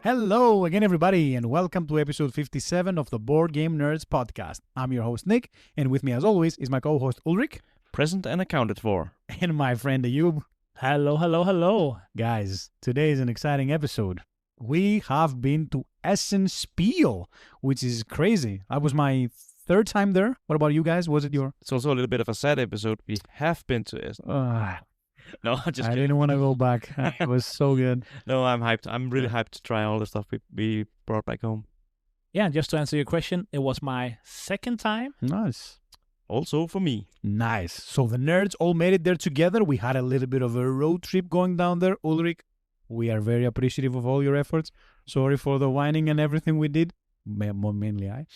Hello again, everybody, and welcome to episode 57 of the Board Game Nerds podcast. I'm your host, Nick, and with me, as always, is my co-host, Ulrich. Present and accounted for. And my friend, Ayub. Hello. Guys, today is an exciting episode. We have been to Essen Spiel, which is crazy. That was my third time there. What about you guys? Was it your... It's also a little bit of a sad episode. We have been to Essen. No, just I kidding. didn't want to go back. It was so good. No, I'm hyped. I'm really hyped to try all the stuff we brought back home. Yeah, just to answer your question, it was my second time. Nice. Also for me. Nice. So the nerds all made it there together. We had a little bit of a road trip going down there. Ulrich, we are very appreciative of all your efforts. Sorry for the whining and everything we did. Mainly I.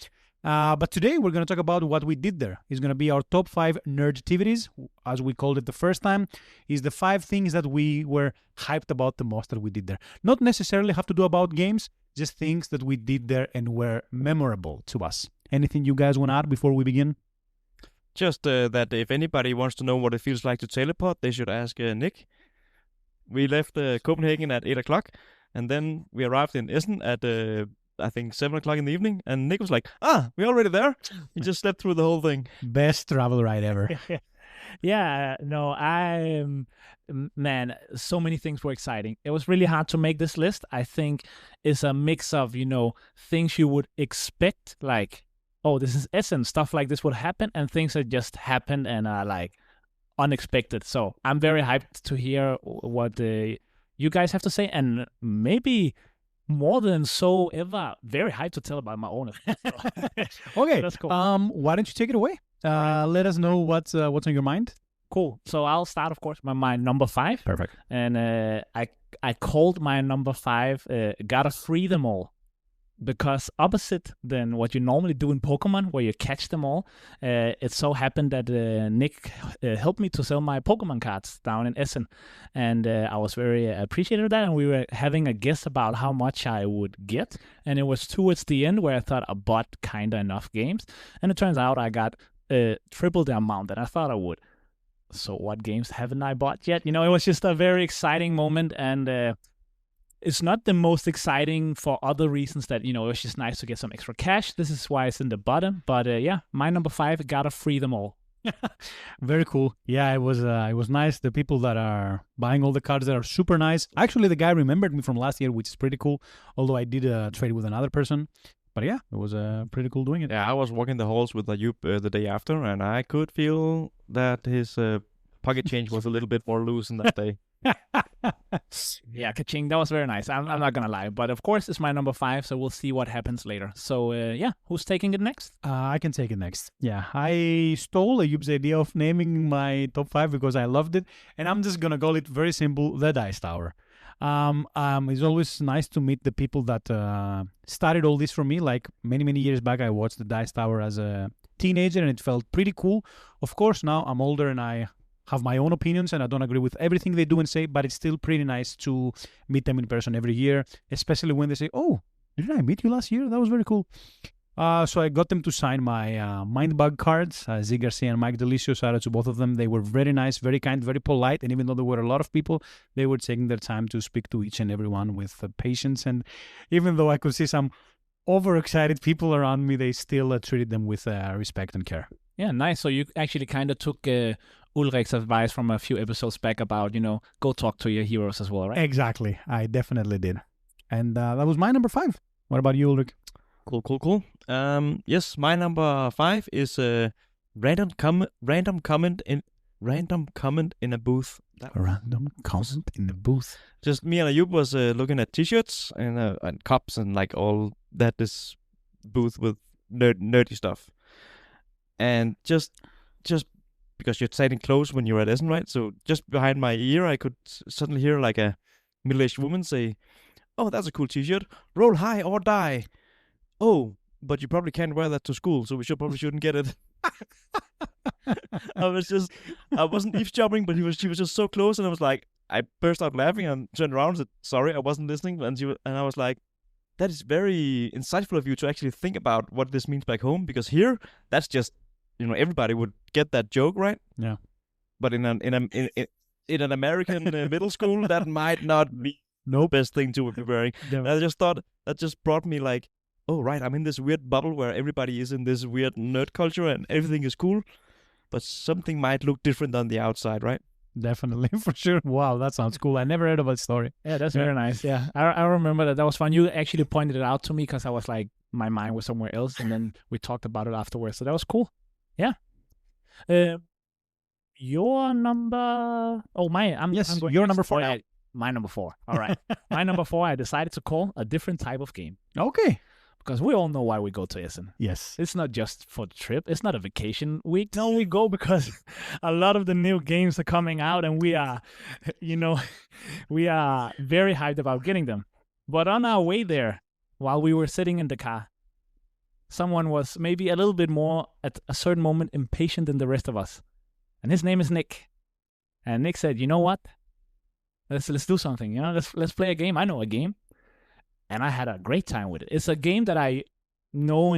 But today we're going to talk about what we did there. It's going to be our top 5 nerd-tivities, as we called it the first time. Is the 5 things that we were hyped about the most that we did there. Not necessarily have to do about games, just things that we did there and were memorable to us. Anything you guys want to add before we begin? Just that if anybody wants to know what it feels like to teleport, they should ask Nick. We left Copenhagen at 8 o'clock, and then we arrived in Essen at... I think 7 o'clock in the evening, and Nick was like, we're already there. He just slept through the whole thing. Best travel ride ever. Man, so many things were exciting. It was really hard to make this list. I think it's a mix of, things you would expect, like, oh, this is Essen, stuff like this would happen, and things that just happened and are, like, unexpected. So I'm very hyped to hear what you guys have to say, and maybe... more than so ever, very hyped to tell about my own. Okay, that's cool. Why don't you take it away? Let us know what's on your mind. Cool. So I'll start, of course, with my number 5. Perfect. And I called my number 5 Gotta Free Them All. Because opposite than what you normally do in Pokemon, where you catch them all, it so happened that Nick helped me to sell my Pokemon cards down in Essen. And I was very appreciative of that, and we were having a guess about how much I would get. And it was towards the end where I thought I bought kind of enough games. And it turns out I got triple the amount that I thought I would. So what games haven't I bought yet? It was just a very exciting moment, and... it's not the most exciting for other reasons that, it was just nice to get some extra cash. This is why it's in the bottom. But my number 5, gotta free them all. Very cool. Yeah, it was nice. The people that are buying all the cards that are super nice. Actually, the guy remembered me from last year, which is pretty cool. Although I did trade with another person. But yeah, it was pretty cool doing it. Yeah, I was walking the halls with Ayub the day after, and I could feel that his pocket change was a little bit more loose in that day. Yeah, ka-ching, that was very nice. I'm not gonna lie, but of course it's my number 5, so we'll see what happens later. So who's taking it next? I can take it next. Yeah, I stole Ayub's idea of naming my top 5 because I loved it, and I'm just gonna call it very simple: the Dice Tower. It's always nice to meet the people that started all this for me. Like many years back, I watched the Dice Tower as a teenager, and it felt pretty cool. Of course, now I'm older and I have my own opinions and I don't agree with everything they do and say, but it's still pretty nice to meet them in person every year, especially when they say, oh, didn't I meet you last year? That was very cool. So I got them to sign my Mindbug cards, Z Garcia and Mike Delicio. Shout out to both of them. They were very nice, very kind, very polite, and even though there were a lot of people, they were taking their time to speak to each and everyone with patience, and even though I could see some overexcited people around me, they still treated them with respect and care. Yeah, nice. So you actually kind of took Ulrich's advice from a few episodes back about, go talk to your heroes as well, right? Exactly. I definitely did. And that was my number 5. What about you, Ulrich? Cool. Yes, my number 5 is random comment in a booth. Random comment in the booth. Just me and Ayub was looking at t-shirts and cups and like all that is booth with nerdy stuff. And just because you're sitting close when you're at Essen, right? So just behind my ear, I could suddenly hear like a middle-aged woman say, "Oh, that's a cool t-shirt. Roll high or die." Oh, but you probably can't wear that to school, so we probably shouldn't get it. I wasn't eavesdropping, but she was just so close, and I was like, I burst out laughing and turned around and said, "Sorry, I wasn't listening." And I was like, that is very insightful of you to actually think about what this means back home, because here, that's just, everybody would get that joke, right? Yeah. But in an American middle school, that might not be Nope. best thing to be wearing. And I just thought that just brought me like, oh right, I'm in this weird bubble where everybody is in this weird nerd culture and everything is cool, but something might look different on the outside, right? Definitely, for sure. Wow, that sounds cool. I never heard of that story. Yeah, that's very nice. Yeah, I remember that was fun. You actually pointed it out to me because I was like, my mind was somewhere else, and then we talked about it afterwards. So that was cool. Yeah. Your number. Oh, I'm going your number 4. Yeah, my number 4. All right. My number 4, I decided to call a different type of game. Okay. Because we all know why we go to Essen. Yes. It's not just for the trip. It's not a vacation week. No, we go because a lot of the new games are coming out and we are, we are very hyped about getting them. But on our way there, while we were sitting in the car, someone was maybe a little bit more at a certain moment impatient than the rest of us. And his name is Nick. And Nick said, you know what? Let's do something. Let's play a game. I know a game. And I had a great time with it. It's a game that I know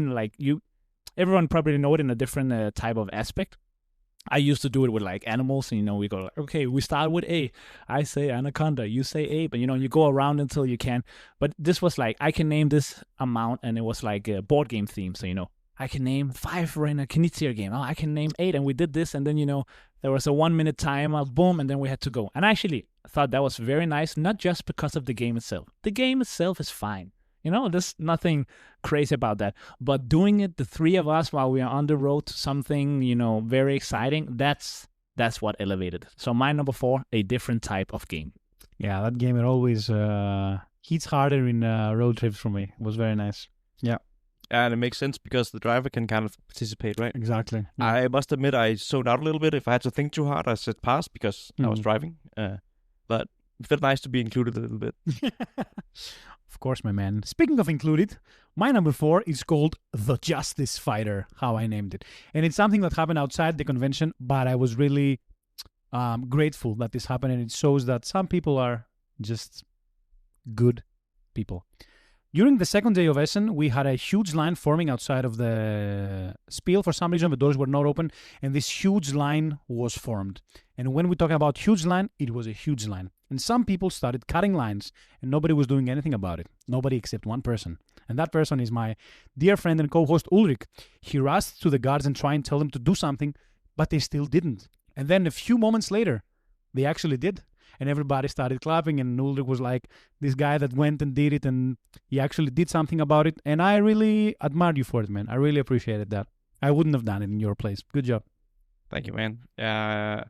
everyone probably know it in a different type of aspect. I used to do it with like animals, and we go, okay, we start with A. I say anaconda, you say ape, and you go around until you can. But this was like, I can name this amount, and it was like a board game theme. So I can name 5 in a Knizia game. Oh, I can name 8, and we did this, and then there was a 1-minute timer, boom, and then we had to go. And I actually thought that was very nice, not just because of the game itself. The game itself is fine. There's nothing crazy about that. But doing it, the 3 of us, while we are on the road to something, very exciting, that's what elevated. So my number 4, a different type of game. Yeah, that game, it always hits harder in road trips for me. It was very nice. Yeah. And it makes sense because the driver can kind of participate, right? Exactly. Yeah. I must admit I zoned out a little bit. If I had to think too hard, I said pass because I was driving. But it felt nice to be included a little bit. Of course, my man. Speaking of included, my number 4 is called The Justice Fighter, how I named it. And it's something that happened outside the convention, but I was really grateful that this happened, and it shows that some people are just good people. During the second day of Essen, we had a huge line forming outside of the Spiel. For some reason, the doors were not open, and this huge line was formed. And when we talk about huge line, it was a huge line. And some people started cutting lines, and nobody was doing anything about it. Nobody except one person. And that person is my dear friend and co-host Ulrich. He rushed to the guards and tried and tell them to do something, but they still didn't. And then a few moments later, they actually did. And everybody started clapping, and Ulrich was like, this guy that went and did it, and he actually did something about it. And I really admired you for it, man. I really appreciated that. I wouldn't have done it in your place. Good job. Thank you, man. That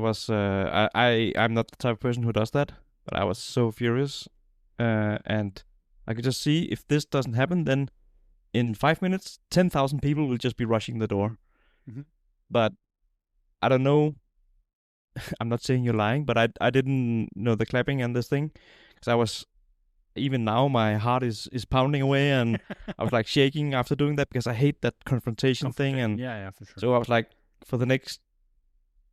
was I'm not the type of person who does that, but I was so furious, and I could just see if this doesn't happen, then in 5 minutes, 10,000 people will just be rushing the door. Mm-hmm. But I don't know. I'm not saying you're lying, but I didn't know the clapping and this thing, because I was, even now my heart is pounding away, and I was like shaking after doing that because I hate that confrontation thing, and yeah, for sure. so I was like, for the next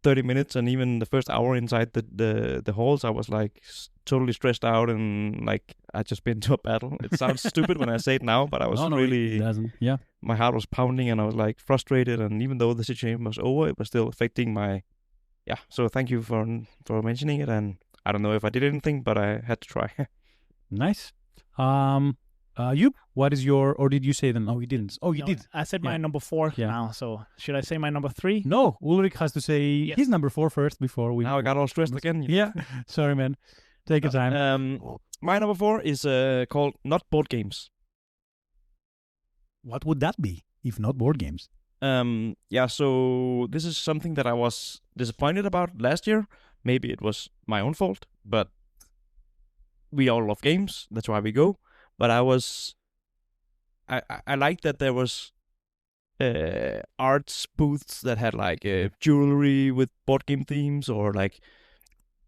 30 minutes and even the first hour inside the halls, I was like totally stressed out, and like I just been to a battle. It sounds stupid when I say it now, but I was really, it doesn't. Yeah, my heart was pounding, and I was like frustrated, and even though the situation was over, it was still affecting my. Yeah, so thank you for mentioning it, and I don't know if I did anything, but I had to try. Nice. You, what is your, or did you say them? Oh, you didn't. Oh, you did. I said my number 4 now, so should I say my number 3? No, Ulrich has to say his number 4 first before we... Now I got all stressed again. Yeah, sorry, man. Take your time. My number 4 is called Not Board Games. What would that be, if not board games? Yeah, so this is something that I was disappointed about last year. Maybe it was my own fault, but we all love games. That's why we go. But I liked that there was arts booths that had like jewelry with board game themes, or like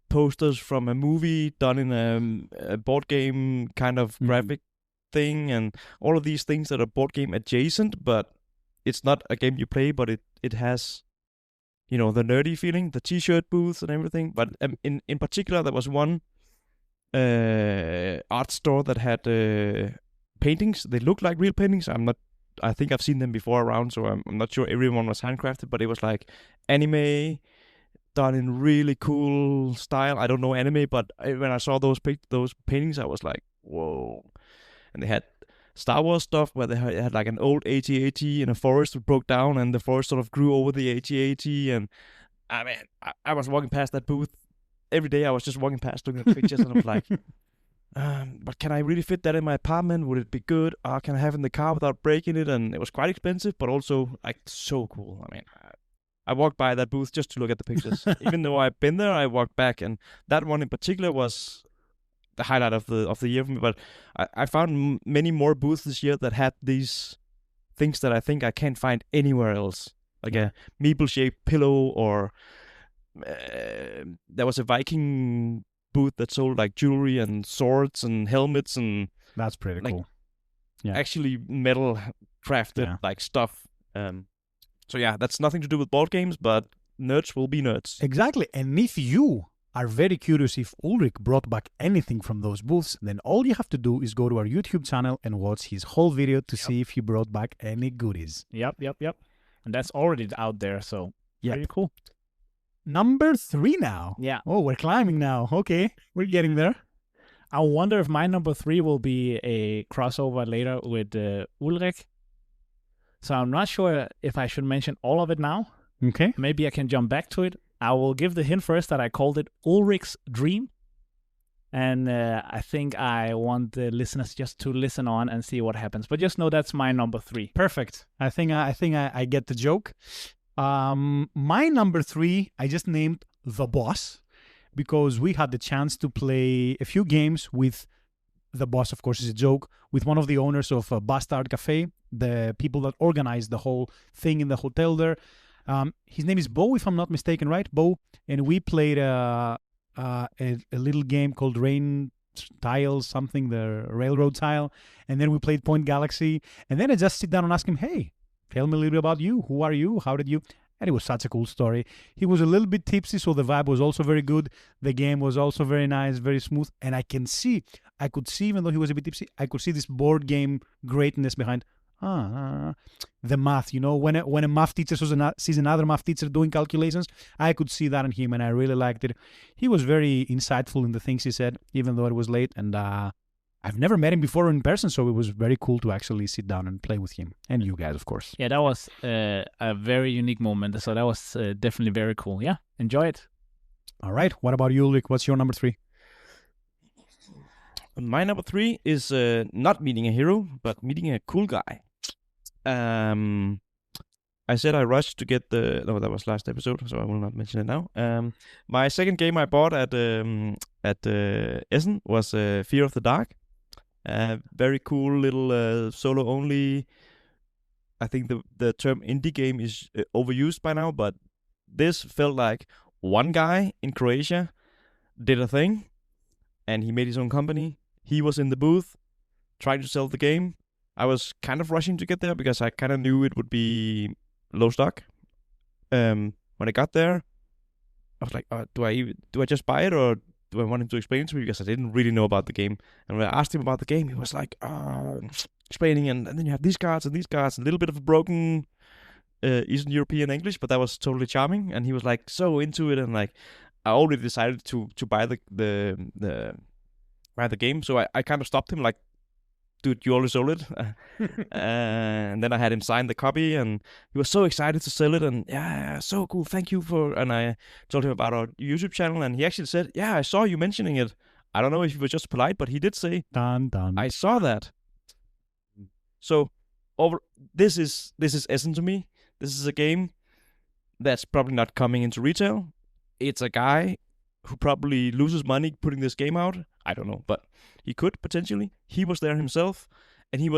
posters from a movie done in a board game kind of graphic thing, and all of these things that are board game adjacent, but it's not a game you play, but it has, the nerdy feeling, the t-shirt booths and everything. But in particular, there was one art store that had paintings. They looked like real paintings. I think I've seen them before around, so I'm not sure everyone was handcrafted, but it was like anime done in really cool style. I don't know anime, but when I saw those paintings, I was like, whoa. And they had Star Wars stuff where they had like an old AT-AT in a forest that broke down, and the forest sort of grew over the AT-AT. And I mean, I was walking past that booth every day. I was just walking past looking at pictures, and I was like, but can I really fit that in my apartment? Would it be good? Can I have it in the car without breaking it? And it was quite expensive, but also like so cool. I mean, I walked by that booth just to look at the pictures. Even though I've been there, I walked back, and that one in particular was the highlight of the year for me. But I found many more booths this year that had these things that I think I can't find anywhere else, like a meeple-shaped pillow, or there was a Viking booth that sold like jewelry and swords and helmets, and that's pretty like, cool. Yeah, actually metal crafted like stuff. So yeah, that's nothing to do with board games, but nerds will be nerds. Exactly. And if you are very curious if Ulrich brought back anything from those booths, then all you have to do is go to our YouTube channel and watch his whole video to see if he brought back any goodies. Yep. And that's already out there, so very cool. Number 3 now. Yeah. Oh, we're climbing now. Okay, we're getting there. I wonder if my number 3 will be a crossover later with Ulrich. So I'm not sure if I should mention all of it now. Okay. Maybe I can jump back to it. I will give the hint first that I called it Ulrich's Dream. And I think I want the listeners just to listen on and see what happens. But just know that's my number 3. Perfect. I think I get the joke. My number 3, I just named The Boss, because we had the chance to play a few games with The Boss, of course, is a joke, with one of the owners of Bastard Cafe, the people that organized the whole thing in the hotel there. His name is Bo, if I'm not mistaken, right? Bo. And we played a little game called Rain Tile, something, the railroad tile. And then we played Point Galaxy. And then I just sit down and ask him, hey, tell me a little bit about you. Who are you? How did you? And it was such a cool story. He was a little bit tipsy, so the vibe was also very good. The game was also very nice, very smooth. And I could see, even though he was a bit tipsy, I could see this board game greatness behind the math. You know, when a math teacher sees another math teacher doing calculations, I could see that in him, and I really liked it. He was very insightful in the things he said, even though it was late. And I've never met him before in person, so it was very cool to actually sit down and play with him. And you guys, of course. Yeah, that was a very unique moment. So that was definitely very cool. Yeah, enjoy it. All right. What about you, Ulrich? What's your number 3? My number 3 is not meeting a hero, but meeting a cool guy. I said I rushed to get no, that was last episode, so I will not mention it now. My second game I bought at Essen was Fear of the Dark. Very cool little solo only. I think the term indie game is overused by now, but this felt like one guy in Croatia did a thing, and he made his own company. He was in the booth trying to sell the game. I was kind of rushing to get there because I kind of knew it would be low stock. When I got there, I was like, do I just buy it, or do I want him to explain it to me, because I didn't really know about the game. And when I asked him about the game, he was like, explaining, and then you have these cards, a little bit of a broken Eastern European English, but that was totally charming. And he was like so into it, and like I already decided to buy the game, so I kind of stopped him, like, dude, you already sold it. And then I had him sign the copy, and he was so excited to sell it, and yeah, so cool, thank you for. And I told him about our YouTube channel, and he actually said, yeah, I saw you mentioning it. I don't know if he was just polite, but he did say, Done. I saw that. So this is Essen to me. This is a game that's probably not coming into retail. It's a guy who probably loses money putting this game out. I don't know, but he could potentially. He was there himself, and he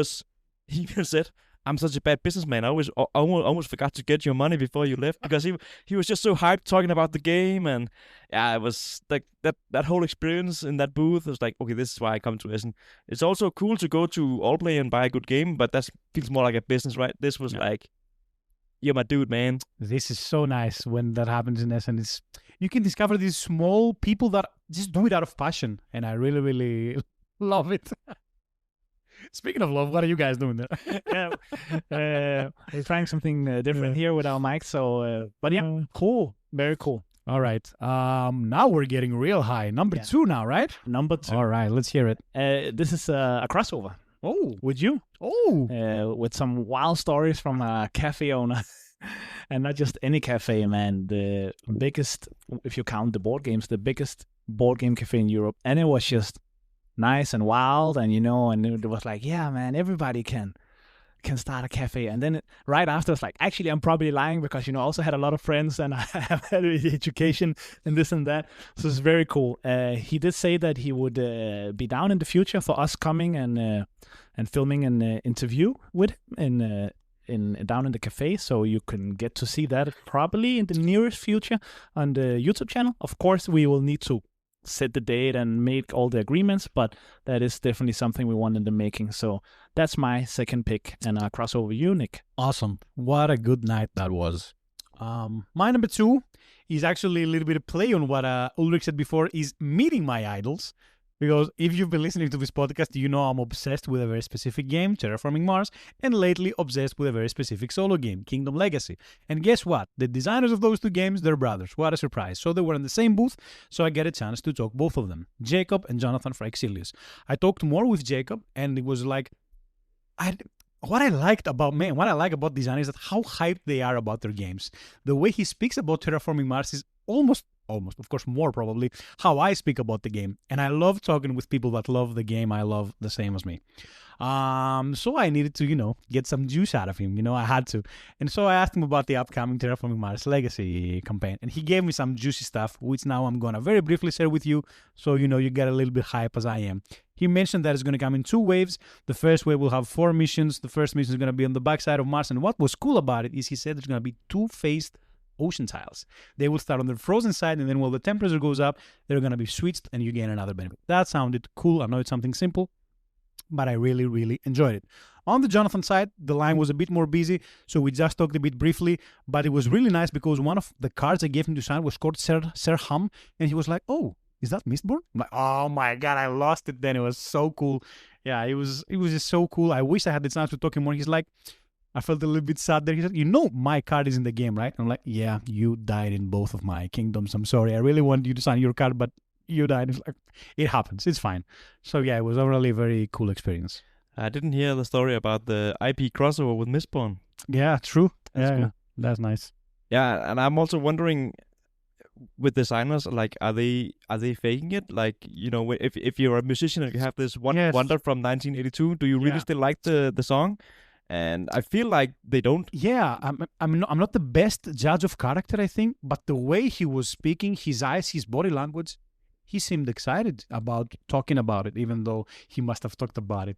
said, I'm such a bad businessman. I almost forgot to get your money before you left, because he was just so hyped talking about the game. And yeah, it was like that whole experience in that booth was like, okay, this is why I come to Essen. It's also cool to go to Allplay and buy a good game, but that feels more like a business, right? This was like, you're my dude, man. This is so nice when that happens in Essen. You can discover these small people that just do it out of passion, and I really, really love it. Speaking of love, what are you guys doing there? We're trying something different here with our mics. So, but yeah, cool, very cool. All right. Now we're getting real high. Number Yeah. 2 now, right? Number 2. All right, let's hear it. This is a crossover. Oh. With you. With some wild stories from a cafe owner. And not just any cafe, man. The biggest, if you count the board games, the biggest board game cafe in Europe. And it was just nice and wild. And, and it was like, yeah, man, everybody can start a cafe. And then right after, it's like, actually, I'm probably lying because, I also had a lot of friends and I have had education and this and that. So it's very cool. He did say that he would be down in the future for us coming and filming an interview with him down in the cafe, so you can get to see that probably in the nearest future on the YouTube channel. Of course, we will need to set the date and make all the agreements, but that is definitely something we want in the making. So that's my second pick, and I'll cross over you, Nick. Awesome. What a good night that was. My number 2 is actually a little bit of play on what Ulrich said before, is meeting my idols. Because if you've been listening to this podcast, you know I'm obsessed with a very specific game, Terraforming Mars, and lately obsessed with a very specific solo game, Kingdom Legacy. And guess what? The designers of those 2 games, they're brothers. What a surprise. So they were in the same booth, so I get a chance to talk both of them, Jacob and Jonathan Freixilius. I talked more with Jacob, and it was like, what I like about designers is that how hyped they are about their games. The way he speaks about Terraforming Mars is almost, of course, more probably, how I speak about the game. And I love talking with people that love the game I love the same as me. So I needed to, get some juice out of him. I had to. And so I asked him about the upcoming Terraforming Mars Legacy campaign. And he gave me some juicy stuff, which now I'm going to very briefly share with you. So, you get a little bit hype as I am. He mentioned that it's going to come in 2 waves. The first wave will have 4 missions. The first mission is going to be on the backside of Mars. And what was cool about it is he said there's going to be 2-phased ocean tiles. They will start on the frozen side, and then while the temperature goes up, they're going to be switched, and you gain another benefit. That sounded cool. I know it's something simple, but I really, really enjoyed it. On the Jonathan side, the line was a bit more busy, so we just talked a bit briefly, but it was really nice because one of the cards I gave him to sign was called Sir Hum, and he was like, oh, is that Mistborn? I'm like, oh my God, I lost it then. It was so cool. Yeah, it was just so cool. I wish I had the chance to talk to him more. He's like, I felt a little bit sad there. He said, my card is in the game, right? I'm like, yeah, you died in both of my kingdoms. I'm sorry. I really wanted you to sign your card, but you died. It's like, it happens. It's fine. So yeah, it was overall a very cool experience. I didn't hear the story about the IP crossover with Mistborn. Yeah, true. That's cool. Yeah, that's nice. Yeah, and I'm also wondering, with designers, like, are they faking it? Like, if you're a musician and you have this wonder from 1982, do you really still like the song? And I feel like they don't. Yeah, I'm not the best judge of character, I think, but the way he was speaking, his eyes, his body language, he seemed excited about talking about it, even though he must have talked about it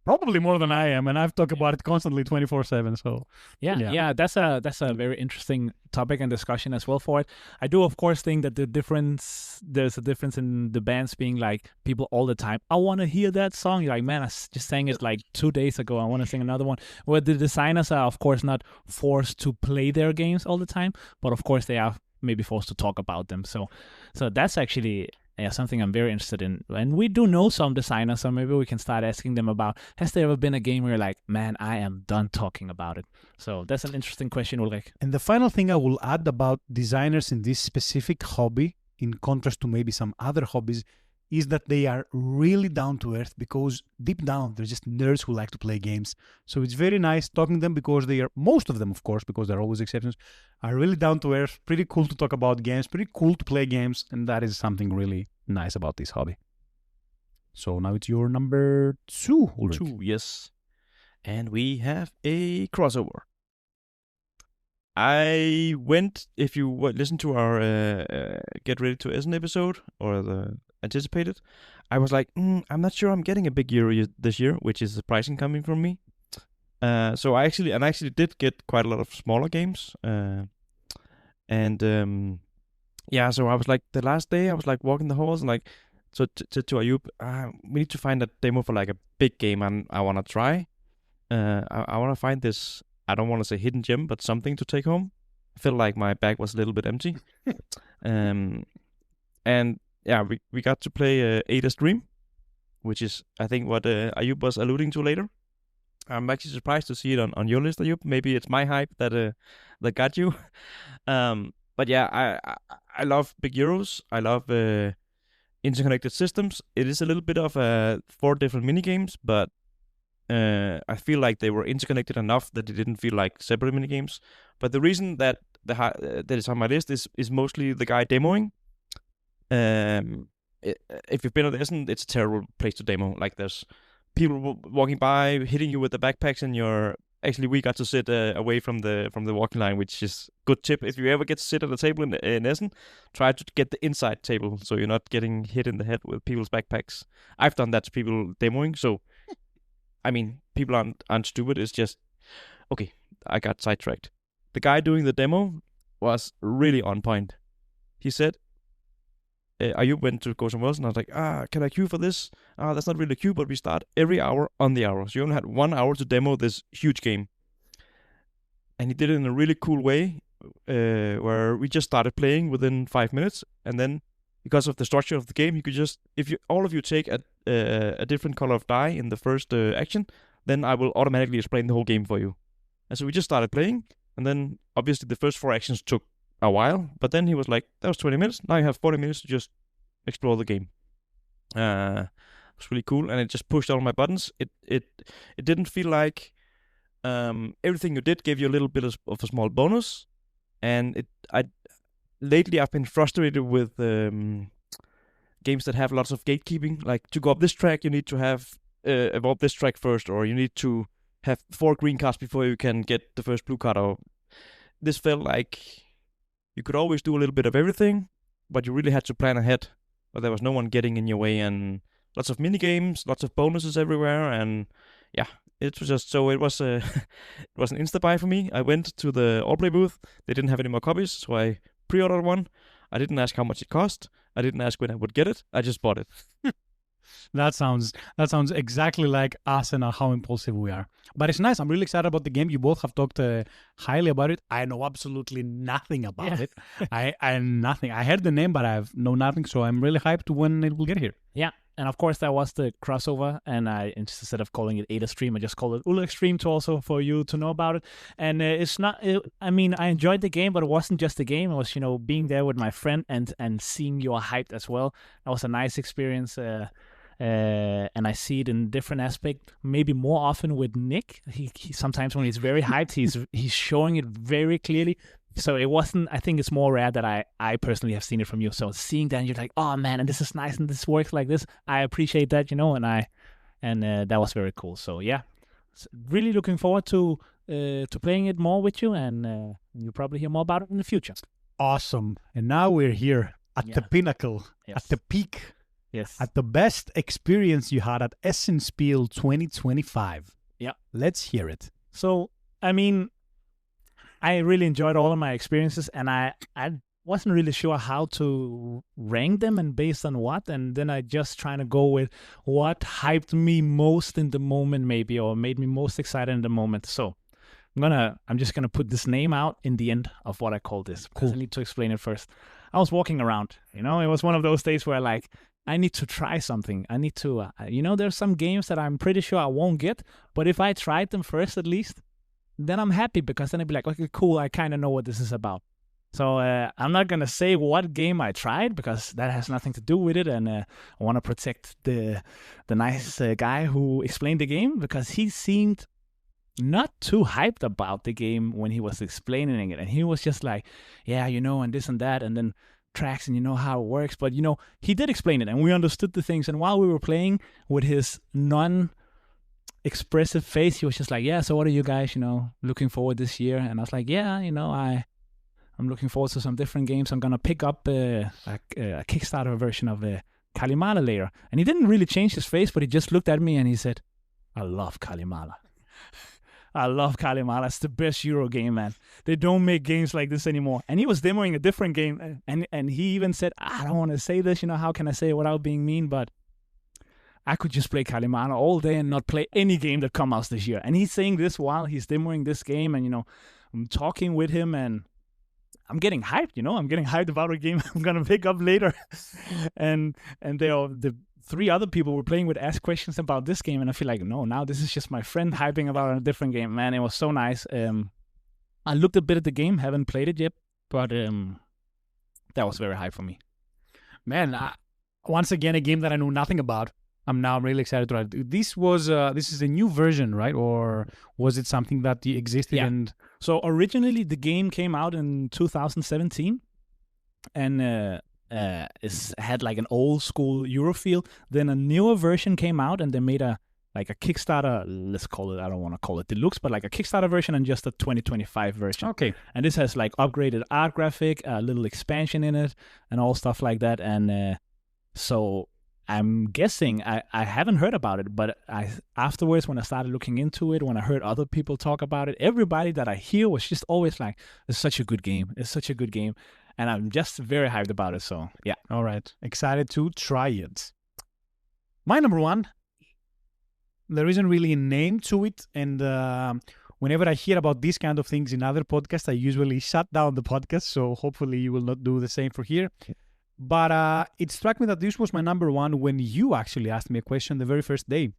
probably more than I am, and I've talked about it constantly 24/7. So yeah, that's a very interesting topic and discussion as well for it. I do, of course, think that there's a difference in the bands being like, people all the time, I want to hear that song. You're like, man, I just sang it like 2 days ago. I want to sing another one. Where the designers are, of course, not forced to play their games all the time, but of course they are maybe forced to talk about them. So that's actually something I'm very interested in. And we do know some designers, so maybe we can start asking them about, has there ever been a game where you're like, man, I am done talking about it? So that's an interesting question, Ulrich. And the final thing I will add about designers in this specific hobby, in contrast to maybe some other hobbies, is that they are really down to earth, because deep down, they're just nerds who like to play games. So it's very nice talking to them, because they are, most of them, of course, because there are always exceptions, are really down to earth, pretty cool to talk about games, pretty cool to play games, and that is something really nice about this hobby. So now it's your number 2, Ulrich. 2, yes. And we have a crossover. I went, if you listen to our Get Ready to Essen episode, or the anticipated, I was like, I'm not sure I'm getting a big year this year, which is surprising coming from me. So I actually did get quite a lot of smaller games. Yeah, so I was like, the last day I was like walking the halls and like, so to Ayub, we need to find a demo for like a big game I want to try. I want to find this, I don't want to say hidden gem, but something to take home. I felt like my bag was a little bit empty. And yeah, we got to play Ada's Dream, which is, I think, what Ayub was alluding to later. I'm actually surprised to see it on your list, Ayub. Maybe it's my hype that got you. but yeah, I love big Euros. I love interconnected systems. It is a little bit of 4 different mini games, but I feel like they were interconnected enough that it didn't feel like separate mini games. But the reason that that is on my list is mostly the guy demoing. If you've been at Essen, it's a terrible place to demo. Like there's people walking by, hitting you with the backpacks, and you're actually we got to sit away from the walking line, which is good tip. If you ever get to sit at a table in Essen, try to get the inside table so you're not getting hit in the head with people's backpacks. I've done that to people demoing, so I mean people aren't stupid. It's just okay. I got sidetracked. The guy doing the demo was really on point. He said, "Are you went to go somewhere else?" And I was like, can I queue for this? That's not really a queue, but we start every hour on the hour. So you only had 1 hour to demo this huge game. And he did it in a really cool way, where we just started playing within 5 minutes. And then, because of the structure of the game, you could just, all of you take a different color of die in the first action, then I will automatically explain the whole game for you. And so we just started playing. And then, obviously, the first 4 actions took a while, but then he was like, that was 20 minutes. Now you have 40 minutes to just explore the game. It was really cool, and it just pushed all my buttons. It didn't feel like everything you did gave you a little bit of a small bonus. And lately I've been frustrated with games that have lots of gatekeeping. Like to go up this track, you need to have evolve this track first, or you need to have 4 green cards before you can get the first blue card. Or this felt like you could always do a little bit of everything, but you really had to plan ahead, but there was no one getting in your way, and lots of mini games, lots of bonuses everywhere, and yeah, it was just so it was it was an insta buy for me. I went to the Allplay booth. They didn't have any more copies, so I pre-ordered one. I didn't ask how much it cost. I didn't ask when I would get it. I just bought it. That sounds exactly like us and how impulsive we are. But it's nice. I'm really excited about the game. You both have talked highly about it. I know absolutely nothing about it. I nothing. I heard the name, but I know nothing. So I'm really hyped when it will get here. Yeah. And of course, that was the crossover. And I, instead of calling it Ada Stream, I just called it Ula Extreme to also for you to know about it. And it's not, I mean, I enjoyed the game, but it wasn't just the game. It was, being there with my friend and seeing you hyped as well. That was a nice experience. And I see it in different aspect, maybe more often with Nick. He sometimes when he's very hyped, he's showing it very clearly. So it wasn't, I think it's more rare that I personally have seen it from you. So seeing that, and you're like, oh man, and this is nice, and this works like this. I appreciate that, and that was very cool. So yeah, really looking forward to playing it more with you, and you'll probably hear more about it in the future. Awesome. And now we're here at the pinnacle, at the peak. Yes. At the best experience you had at Essen Spiel 2025. Yeah. Let's hear it. So, I mean, I really enjoyed all of my experiences, and I wasn't really sure how to rank them and based on what. And then I just trying to go with what hyped me most in the moment, maybe, or made me most excited in the moment. So I'm just gonna put this name out in the end of what I call this, because I need to explain it first. I was walking around, it was one of those days where I need to try something. I need to, there's some games that I'm pretty sure I won't get, but if I tried them first at least, then I'm happy, because then I'd be like, okay, cool, I kind of know what this is about. So I'm not going to say what game I tried, because that has nothing to do with it, and I want to protect the nice guy who explained the game, because he seemed not too hyped about the game when he was explaining it, and he was just like, yeah, and this and that, and then tracks, and how it works. But he did explain it, and we understood the things. And while we were playing, with his non-expressive face, he was just like, yeah, so what are you guys looking forward this year? And I was like, yeah, I'm looking forward to some different games. I'm gonna pick up a Kickstarter version of Kalimala later. And he didn't really change his face, but he just looked at me and he said, I love Kalimala. I love Kalimala. It's the best Euro game, man. They don't make games like this anymore. And he was demoing a different game, and he even said, I don't want to say this, how can I say it without being mean, but I could just play Kalimala all day and not play any game that comes out this year. And he's saying this while he's demoing this game, and, I'm talking with him, and I'm getting hyped, I'm getting hyped about a game I'm going to pick up later. and the 3 other people were playing with ask questions about this game, and I feel like, no, now this is just my friend hyping about a different game. Man, it was so nice. I looked a bit at the game, haven't played it yet, but that was very high for me. Man, once again, a game that I know nothing about. I'm really excited to try it. This is a new version, right? Or was it something that existed? Yeah. And So originally the game came out in 2017, and it had like an old school Euro feel. Then a newer version came out, and they made a Kickstarter. Let's call it. I don't want to call it deluxe, but like a Kickstarter version and just a 2025 version. okay, And this has like upgraded art graphic, a little expansion in it, and all stuff like that. And so I'm guessing I haven't heard about it, but afterwards when I started looking into it, when I heard other people talk about it, everybody that I hear was just always like, "It's such a good game. It's such a good game," and I'm just very hyped about it. So yeah, all right, excited to try it. My number one. There isn't really a name to it, and whenever I hear about these kind of things in other podcasts, I usually shut down the podcast. So hopefully you will not do the same for here. But it struck me that this was my number one when you actually asked me a question the very first day.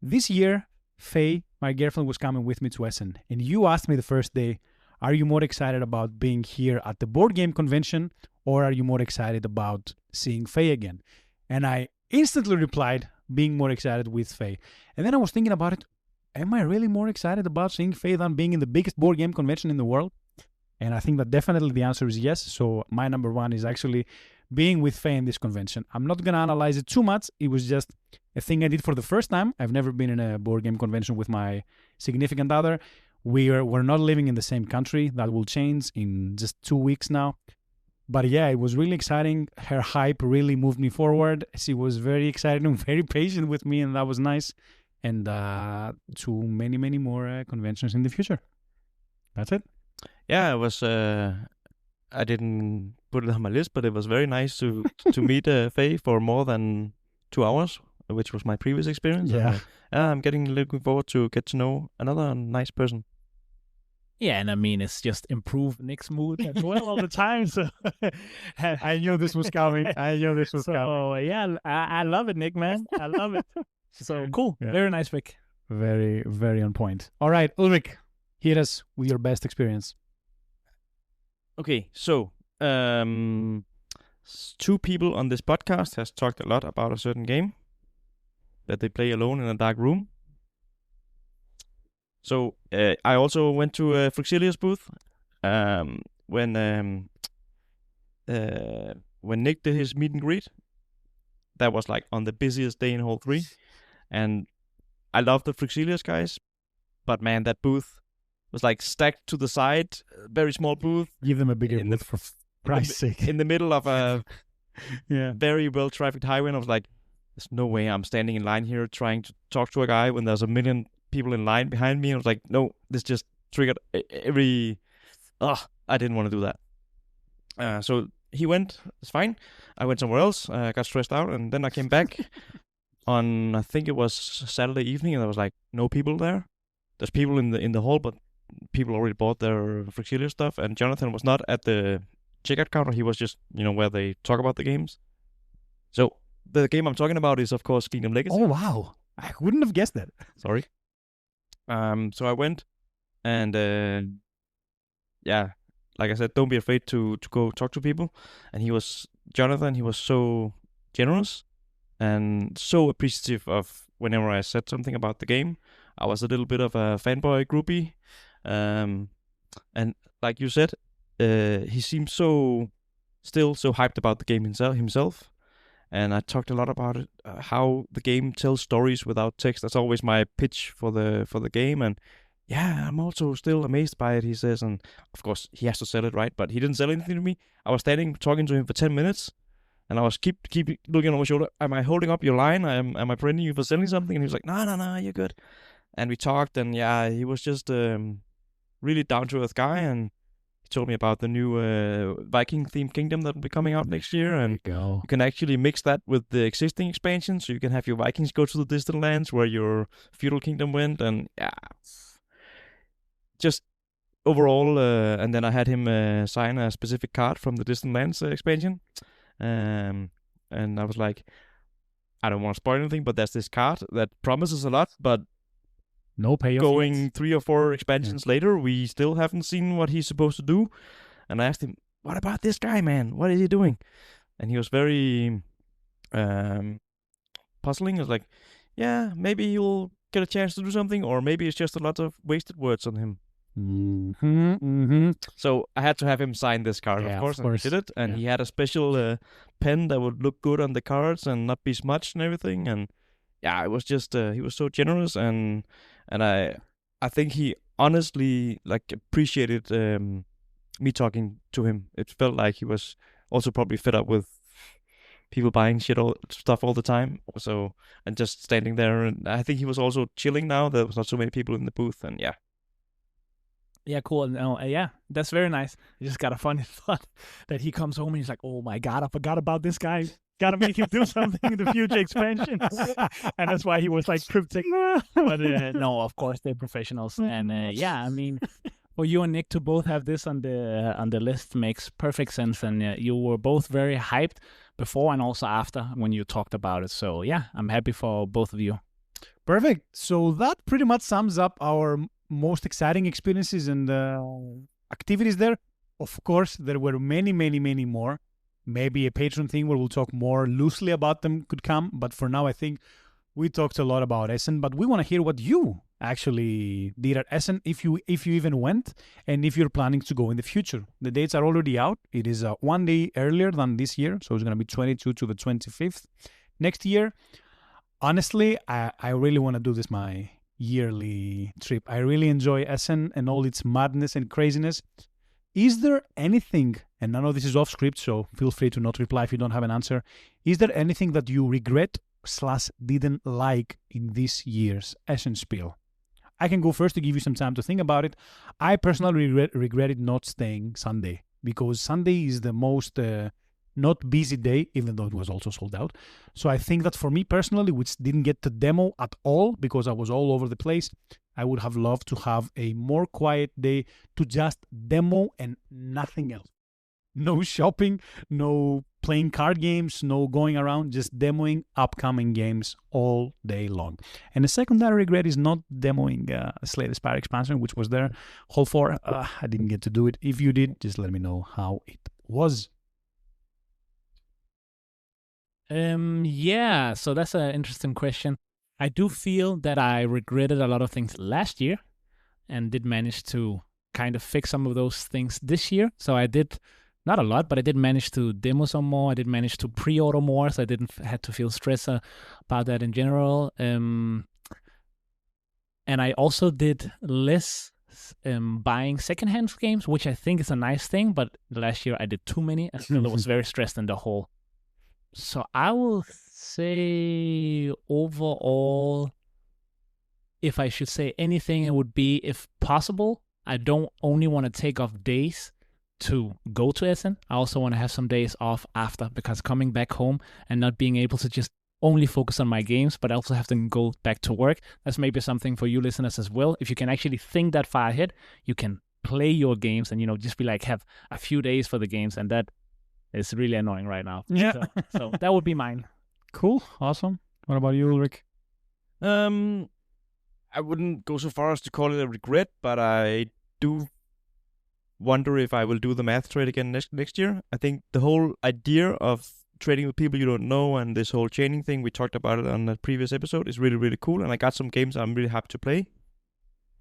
This year, Faye, my girlfriend, was coming with me to Essen, and you asked me the first day, are you more excited about being here at the board game convention, or are you more excited about seeing Faye again? And I instantly replied, being more excited with Faye. And then I was thinking about it, am I really more excited about seeing Faye than being in the biggest board game convention in the world? And I think that definitely the answer is yes. So my number one is actually being with Faye in this convention. I'm not going to analyze it too much. It was just a thing I did for the first time. I've never been in a board game convention with my significant other. We're not living in the same country. That will change in just 2 weeks now. But yeah, it was really exciting. Her hype really moved me forward. She was very excited and very patient with me, and that was nice. And to many, many more conventions in the future. That's it. Yeah, it was. I didn't put it on my list, but it was very nice to meet Faye for more than 2 hours, which was my previous experience. Yeah. And, I'm looking forward to get to know another nice person. yeah, and I mean it's just improved Nick's mood as well all the time. So I knew this was coming. coming. So yeah, I love it, Nick, man. I love it. So cool. Yeah. Very nice, Vic. Very, very on point. All right, Ulrich, hit us with your best experience. Okay, so 2 people on this podcast has talked a lot about a certain game that they play alone in a dark room. So I also went to Frixilia's booth when Nick did his meet and greet. That was like on the busiest day in Hall 3, and I love the Frixilia's guys, but man, that booth was like stacked to the side, very small booth. Give them a bigger booth for Christ's sake. In the middle of a yeah, very well-trafficked highway, and I was like, there's no way I'm standing in line here trying to talk to a guy when there's a million people in line behind me. I was like, no, this just triggered every... I didn't want to do that. So he went, it's fine. I went somewhere else, got stressed out, and then I came back on, I think it was Saturday evening, and there was like no people there. There's people in the hall, but people already bought their Frixilia stuff, and Jonathan was not at the checkout counter. He was just, where they talk about the games. So the game I'm talking about is, of course, Kingdom Legacy. Oh, wow. I wouldn't have guessed that. Sorry. So I went, and yeah, like I said, don't be afraid to go talk to people. And Jonathan, he was so generous and so appreciative of whenever I said something about the game. I was a little bit of a fanboy groupie. And like you said, he seemed still so hyped about the game himself. And I talked a lot about it, how the game tells stories without text. That's always my pitch for the game. And yeah, I'm also still amazed by it, he says. And of course, he has to sell it, right? But he didn't sell anything to me. I was standing talking to him for 10 minutes. And I was keep looking over my shoulder. Am I holding up your line? Am I preventing you for selling something? And he was like, no, you're good. And we talked. And yeah, he was just really down-to-earth guy. And he told me about the new Viking-themed kingdom that will be coming out next year. And you can actually mix that with the existing expansion. So you can have your Vikings go to the distant lands where your feudal kingdom went. And yeah, just overall. And then I had him sign a specific card from the distant lands expansion. And I was like, I don't want to spoil anything, but there's this card that promises a lot, but no payoff. Going 3 or 4 expansions later, we still haven't seen what he's supposed to do. And I asked him, what about this guy, man? What is he doing? And he was very puzzling. He was like, yeah, maybe he'll get a chance to do something, or maybe it's just a lot of wasted words on him. So I had to have him sign this card, Yeah, of course. of course. And he did it, and he had a special pen that would look good on the cards and not be smudged and everything. And yeah, it was just he was so generous, and I think he honestly like appreciated me talking to him. It felt like he was also probably fed up with people buying stuff all the time. So, and just standing there, and I think he was also chilling now. There was not so many people in the booth, and yeah. Yeah, cool. No, yeah, that's very nice. I just got a funny thought that he comes home and he's like, "Oh my god, I forgot about this guy. Gotta make him do something in the future expansion." And that's why he was like cryptic. But no, of course they're professionals. And yeah, I mean, for you and Nick to both have this on the list makes perfect sense. And you were both very hyped before and also after when you talked about it. So yeah, I'm happy for both of you. Perfect. So that pretty much sums up our most exciting experiences and activities there. Of course, there were many, many, many more. Maybe a Patreon thing where we'll talk more loosely about them could come. But for now, I think we talked a lot about Essen. But we want to hear what you actually did at Essen, if you even went, and if you're planning to go in the future. The dates are already out. It is 1 day earlier than this year. So it's going to be 22 to the 25th next year. Honestly, I really want to do this my yearly trip. I really enjoy Essen and all its madness and craziness. Is there anything, and I know this is off script, so feel free to not reply if you don't have an answer. Is there anything that you regret / didn't like in this year's Essen Spiel? I can go first to give you some time to think about it. I personally regretted not staying Sunday, because Sunday is the most not busy day, even though it was also sold out. So I think that for me personally, which didn't get to demo at all because I was all over the place, I would have loved to have a more quiet day to just demo and nothing else. No shopping, no playing card games, no going around, just demoing upcoming games all day long. And the secondary regret is not demoing Slay the Spire expansion, which was there. Whole 4, I didn't get to do it. If you did, just let me know how it was. Yeah, so that's an interesting question. I do feel that I regretted a lot of things last year and did manage to kind of fix some of those things this year. So I did, not a lot, but I did manage to demo some more. I did manage to pre-order more, so I didn't have to feel stressed about that in general. And I also did less buying secondhand games, which I think is a nice thing, but last year I did too many. I still was very stressed in the whole. So I will say overall, if I should say anything, it would be, if possible, I don't only want to take off days to go to Essen. I also want to have some days off after, because coming back home and not being able to just only focus on my games, but also have to go back to work, that's maybe something for you listeners as well. If you can actually think that far ahead, you can play your games and, just be like, have a few days for the games, and that is really annoying right now. Yeah. So that would be mine. Cool. Awesome. What about you, Ulrich? I wouldn't go so far as to call it a regret, but I do wonder if I will do the math trade again next year. I think the whole idea of trading with people you don't know and this whole chaining thing, we talked about it on the previous episode, is really, really cool. And I got some games I'm really happy to play.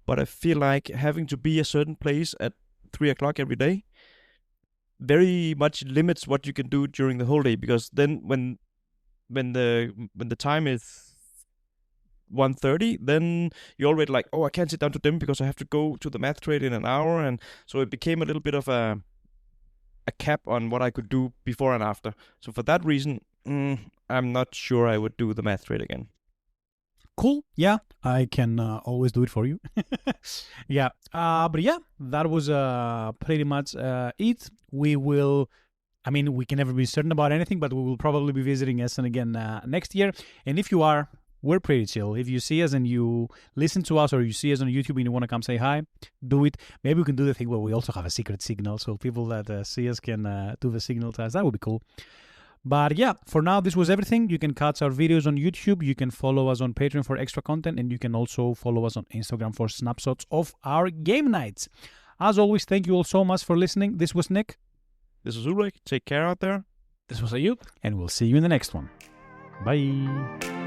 But I feel like having to be a certain place at 3 o'clock every day very much limits what you can do during the whole day, because then when the time is 1:30, then you're already like, oh, I can't sit down to them because I have to go to the math trade in an hour. And so it became a little bit of a cap on what I could do before and after. So for that reason, I'm not sure I would do the math trade again. Cool. Yeah, I can always do it for you. Yeah. But yeah, that was pretty much it. We can never be certain about anything, but we will probably be visiting Essen again next year. And if you are, we're pretty chill. If you see us and you listen to us, or you see us on YouTube and you want to come say hi, do it. Maybe we can do the thing where we also have a secret signal, so people that see us can do the signal to us. That would be cool. But yeah, for now, this was everything. You can catch our videos on YouTube. You can follow us on Patreon for extra content. And you can also follow us on Instagram for snapshots of our game nights. As always, thank you all so much for listening. This was Nick. This was Ulrik. Take care out there. This was Ayub. And we'll see you in the next one. Bye.